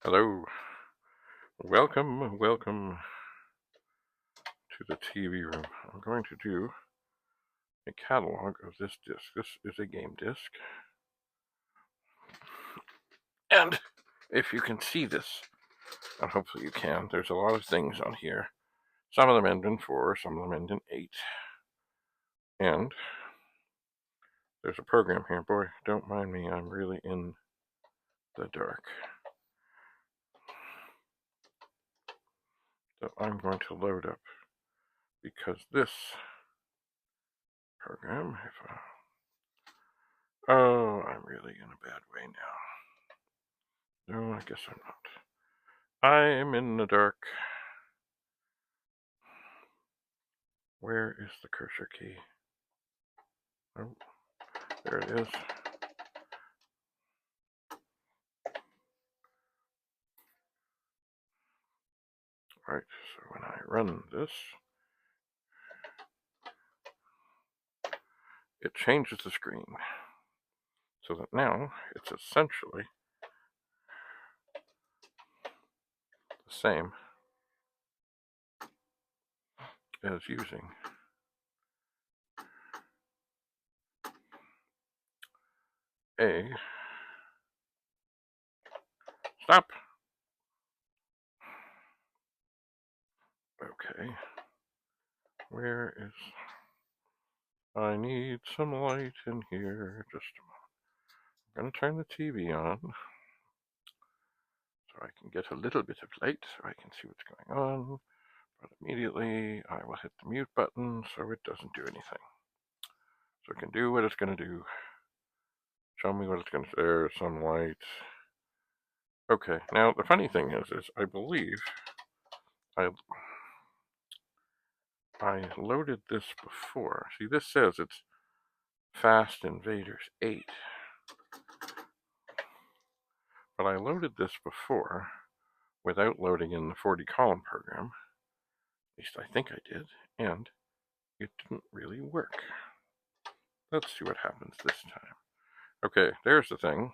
Hello, welcome to the TV room. I'm going to do a catalog of this disc. This is a game disc. And if you can see this, and hopefully you can, there's a lot of things on here. Some of them end in 4, some of them end in 8. And there's a program here. Boy, don't mind me, I'm really in the dark. So I'm going to load up, because this program, oh, I'm really in a bad way now. No, I guess I'm not. I'm in the dark. Where is the cursor key? Oh, there it is. Right, so when I run this, it changes the screen so that now it's essentially the same as using a stop. Okay, where is, I need some light in here, just a moment. I'm going to turn the TV on so I can get a little bit of light so I can see what's going on, but immediately I will hit the mute button so it doesn't do anything. So it can do what it's going to do. Show me what it's going to do. There's some light. Okay, now the funny thing is I believe I loaded this before. See, this says it's Space Invaders 8. But I loaded this before without loading in the 40 column program. At least I think I did. And it didn't really work. Let's see what happens this time. Okay, there's the thing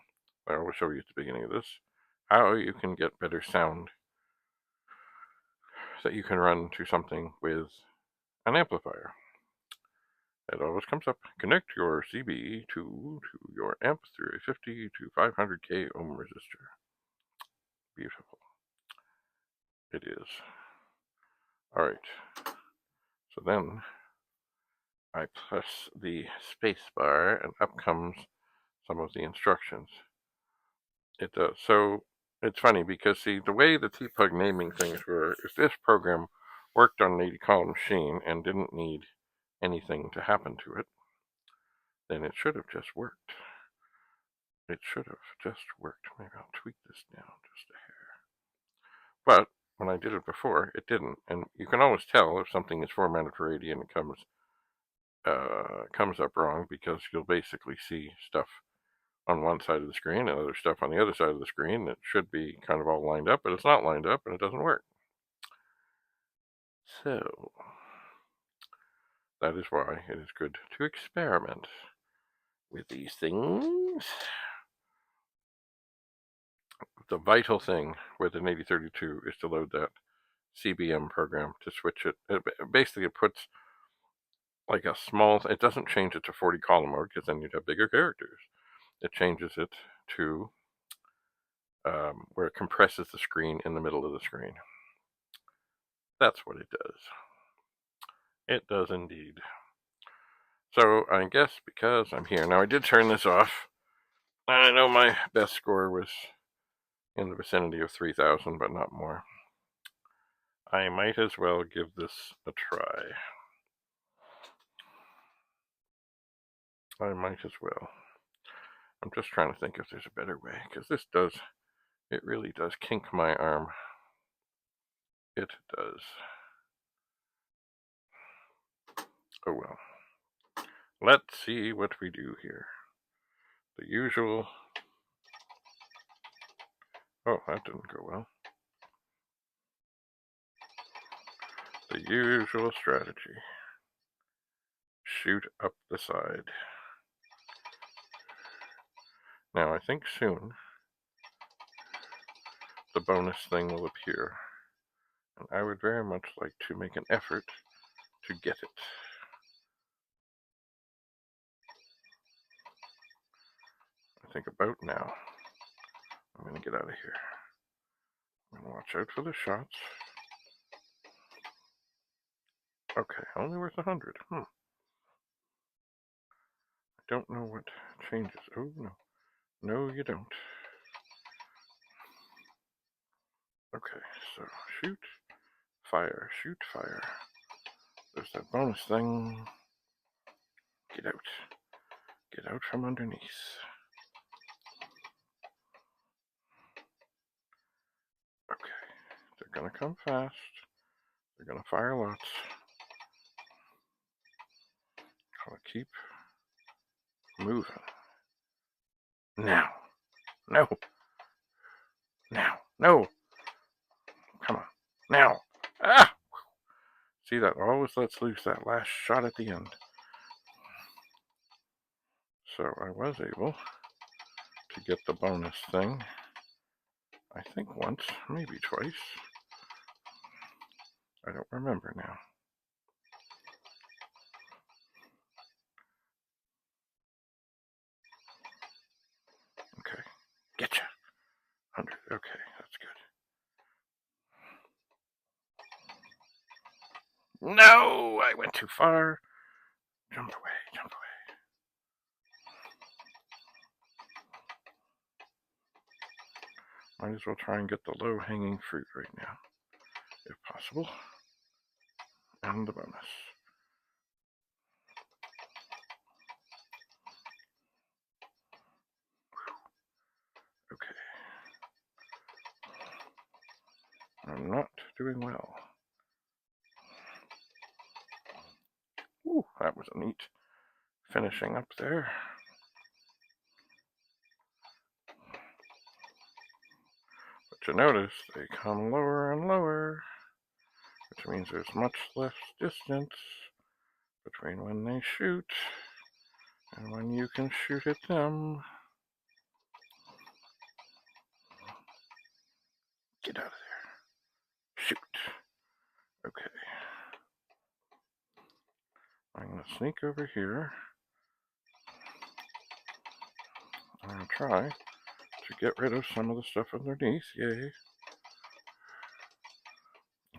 I will show you at the beginning of this. How you can get better sound that you can run to something with an amplifier. It always comes up. Connect your CB to your amp through a 50 to 500k ohm resistor. Beautiful. It is. All right. So then I press the space bar and up comes some of the instructions. It does. So it's funny because, see, the way the TPUG naming things were, if this program worked on an 80 column machine and didn't need anything to happen to it, then it should have just worked. It should have just worked. Maybe I'll tweak this down just a hair. But when I did it before, it didn't. And you can always tell if something is formatted for 80 and it comes up wrong, because you'll basically see stuff on one side of the screen and other stuff on the other side of the screen that should be kind of all lined up, but it's not lined up and it doesn't work. So that is why it is good to experiment with these things. The vital thing with an 8032 is to load that CBM program to switch it. Basically, it puts like a small, it doesn't change it to 40 column mode because then you'd have bigger characters. It changes it to where it compresses the screen in the middle of the screen. That's what it does. It does indeed. So I guess because I'm here, now I did turn this off. I know my best score was in the vicinity of 3,000, but not more. I might as well give this a try. I might as well. I'm just trying to think if there's a better way, because this does, it really does kink my arm. It does. Oh well. Let's see what we do here. The usual. Oh, that didn't go well. The usual strategy. Shoot up the side. Now I think soon the bonus thing will appear. And I would very much like to make an effort to get it. I think about now. I'm going to get out of here. I'm going to watch out for the shots. Okay, only worth 100. I don't know what changes. Oh, no. No, you don't. Okay, so shoot, fire, shoot, fire. There's that bonus thing. Get out. Get out from underneath. Okay, they're gonna come fast. They're gonna fire lots. Gotta keep moving. Now. No. Now. No. Come on. Now. Ah! See, that always lets loose that last shot at the end. So I was able to get the bonus thing. I think once, maybe twice. I don't remember now. Okay. Getcha. 100. Okay, that's good. No! I went too far. Jump away, jump away. Might as well try and get the low-hanging fruit right now, if possible. And the bonus. Okay. I'm not doing well. Ooh, that was a neat finishing up there. But you notice they come lower and lower, which means there's much less distance between when they shoot and when you can shoot at them. Get out of there. Shoot. Okay. I'm going to sneak over here. I'm going to try to get rid of some of the stuff underneath. Yay.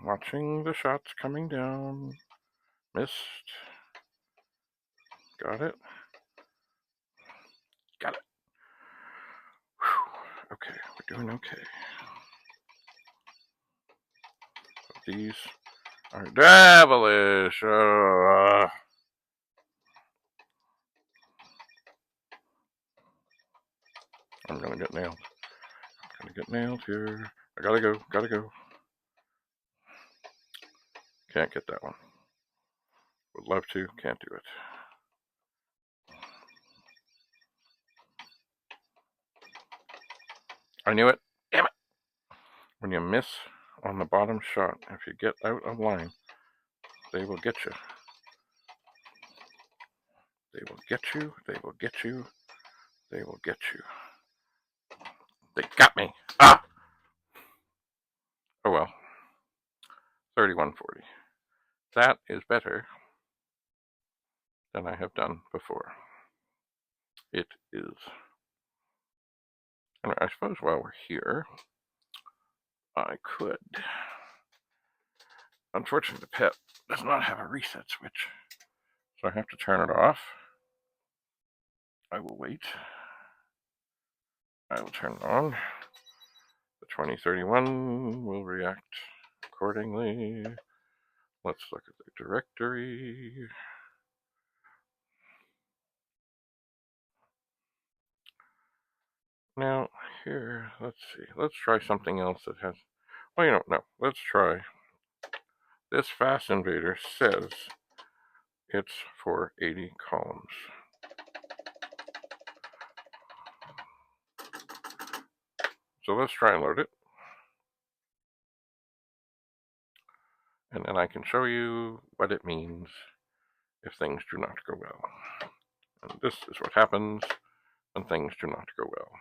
Watching the shots coming down. Missed. Got it. Got it. Whew. Okay, we're doing okay. But these are devilish. I'm gonna get nailed. I'm gonna get nailed here. I gotta go. Gotta go. Can't get that one. Would love to. Can't do it. I knew it. Damn it. When you miss on the bottom shot, if you get out of line, they will get you. They will get you. They will get you. They will get you. They got me. Ah! Oh well. 3140. That is better than I have done before. It is. And I suppose while we're here, I could. Unfortunately, the PET does not have a reset switch, so I have to turn it off. I will wait. I will turn it on. The 2031 will react accordingly. Let's look at the directory. Now, here, let's see. Let's try something else that has. Well, you don't know. Let's try. This Space Invader says it's for 80 columns. So let's try and load it. And then I can show you what it means if things do not go well. And this is what happens when things do not go well.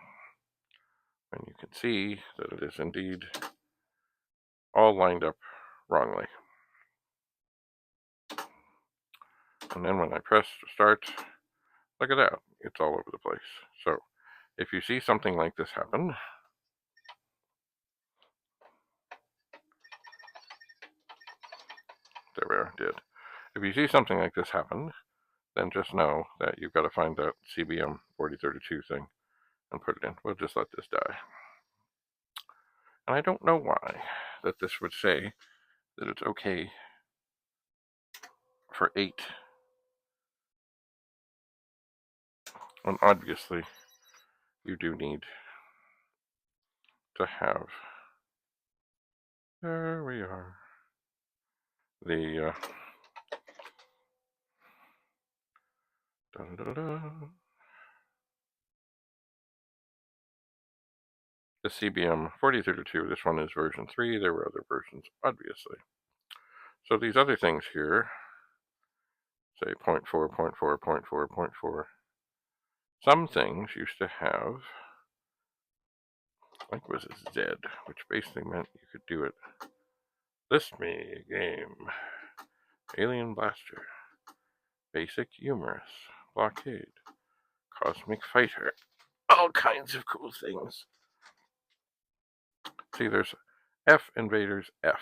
And you can see that it is indeed all lined up wrongly. And then when I press start, look at that, it's all over the place. So if you see something like this happen, there we are, did. If you see something like this happen, then just know that you've got to find that CBM 4032 thing and put it in. We'll just let this die. And I don't know why that this would say that it's okay for 8. And obviously, you do need to have, there we are, the the CBM 4032. This one is version 3. There were other versions, obviously. So these other things here, say 0.4, 0.4, 0.4, 0.4. Some things used to have, I think it was a Z, which basically meant you could do it. List me game. Alien Blaster. Basic Humorous. Blockade. Cosmic Fighter. All kinds of cool things. See, there's F Invaders F.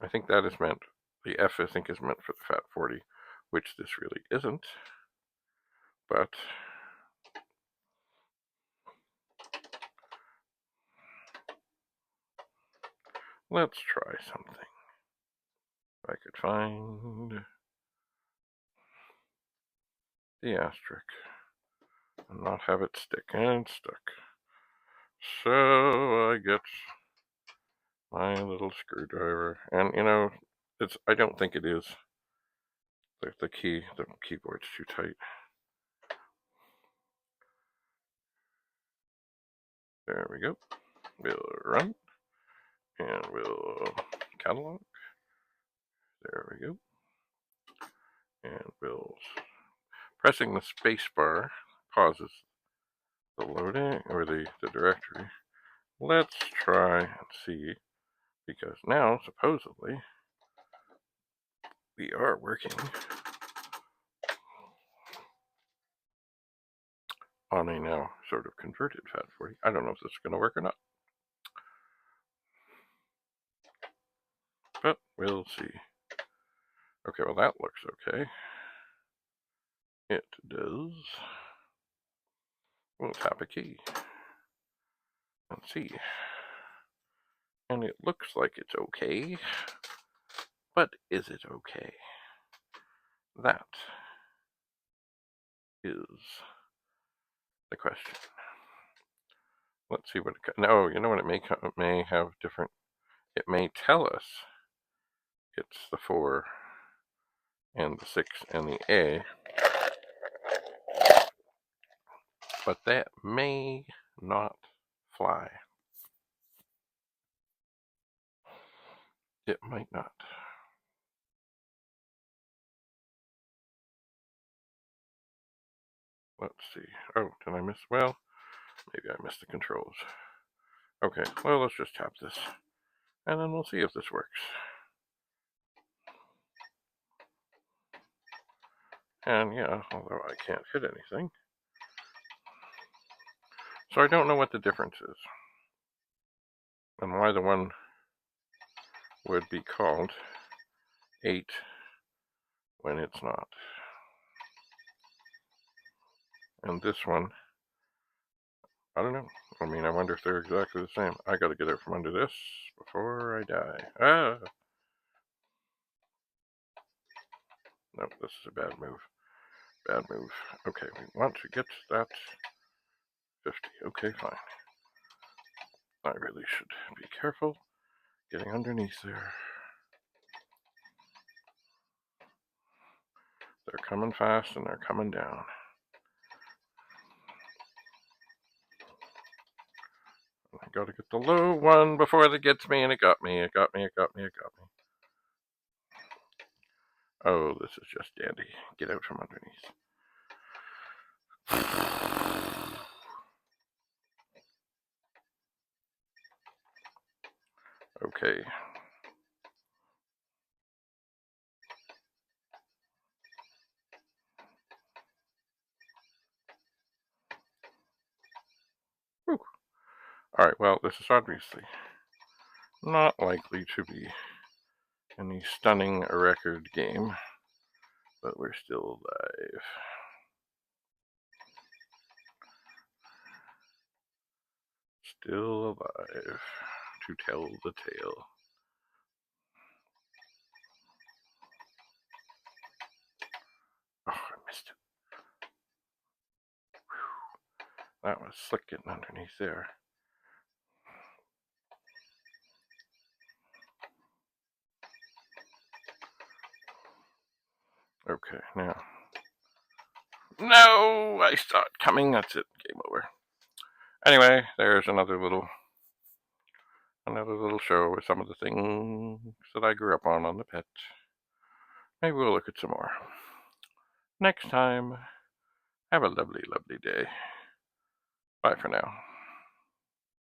I think that is meant, the F I think is meant for the Fat 40, which this really isn't. But let's try something. If I could find the asterisk and not have it stick, and stuck. So I get my little screwdriver, and you know, I don't think it is. The keyboard's too tight. There we go. We'll run, and we'll catalog. There we go. And we'll, pressing the space bar pauses the loading, or the directory. Let's try and see, because now, supposedly, we are working on a now sort of converted Fat 40. I don't know if this is going to work or not, but we'll see. Okay, well that looks okay. It does. We'll tap a key and see. And it looks like it's okay, but is it okay? That is the question. Let's see what it, no, you know what, it may have different, it may tell us it's the 4 and the 6 and the A, but that may not fly. It might not. Let's see. Oh, did I miss? Well, maybe I missed the controls. Okay, well, let's just tap this, and then we'll see if this works. And yeah, although I can't hit anything. So I don't know what the difference is, and why the one would be called 8 when it's not. And this one, I don't know. I mean, I wonder if they're exactly the same. I gotta get it from under this before I die. Ah! Nope, this is a bad move. Bad move. Okay, we want to get that 50. Okay, fine. I really should be careful getting underneath there. They're coming fast and they're coming down. I gotta get the low one before it gets me, and it got me, it got me, it got me, it got me. Oh, this is just dandy. Get out from underneath. Okay. Whew. All right, well, this is obviously not likely to be any stunning record game, but we're still alive. Still alive to tell the tale. Oh, I missed it. Whew. That was slick getting underneath there. Okay, now. No, I saw it coming. That's it. Game over. Anyway, there's another little show with some of the things that I grew up on the PET. Maybe we'll look at some more next time. Have a lovely, lovely day. Bye for now.